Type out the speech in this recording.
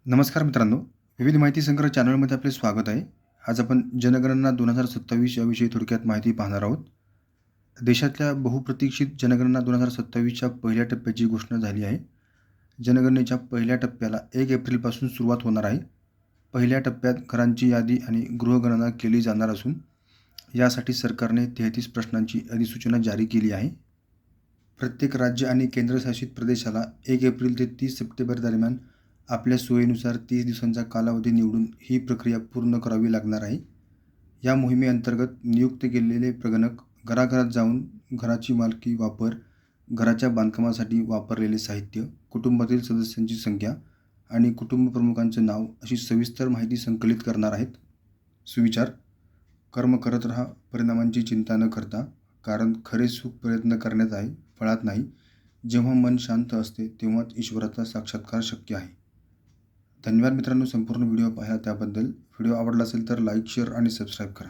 नमस्कार मित्रांनो, विविध माहिती संग्रह चॅनलमध्ये आपले स्वागत आहे. आज आपण जनगणना 2027 याविषयी थोडक्यात माहिती पाहणार आहोत. देशातल्या बहुप्रतीक्षित जनगणना 2027च्या पहिल्या टप्प्याची घोषणा झाली आहे. जनगणनेच्या पहिल्या टप्प्याला 1 एप्रिलपासून सुरुवात होणार आहे. पहिल्या टप्प्यात घरांची यादी आणि गृहगणना केली जाणार असून यासाठी सरकारने 33 प्रश्नांची अधिसूचना जारी केली आहे. प्रत्येक राज्य आणि केंद्रशासित प्रदेशाला 1 एप्रिल ते 30 सप्टेंबर दरम्यान आपल्या सोयीनुसार 30 दिवसांचा कालावधी निवडून ही प्रक्रिया पूर्ण करावी लागणार आहे. या मोहिमेअंतर्गत नियुक्त केलेले प्रगणक घराघरात जाऊन घराची मालकी, वापर, घराच्या बांधकामासाठी वापरलेले साहित्य, कुटुंबातील सदस्यांची संख्या आणि कुटुंब प्रमुखांचं नाव अशी सविस्तर माहिती संकलित करणार आहेत. सुविचार: कर्म करत राहा, परिणामांची चिंता न करता, कारण खरे सुख प्रयत्न करण्यात आहे, फळात नाही. जेव्हा मन शांत असते तेव्हाच ईश्वराचा साक्षात्कार शक्य आहे. धन्यवाद मित्रांनो, संपूर्ण व्हिडिओ पाहिला त्याबद्दल. व्हिडिओ आवडला असेल तर लाईक, शेअर आणि सबस्क्राईब करा.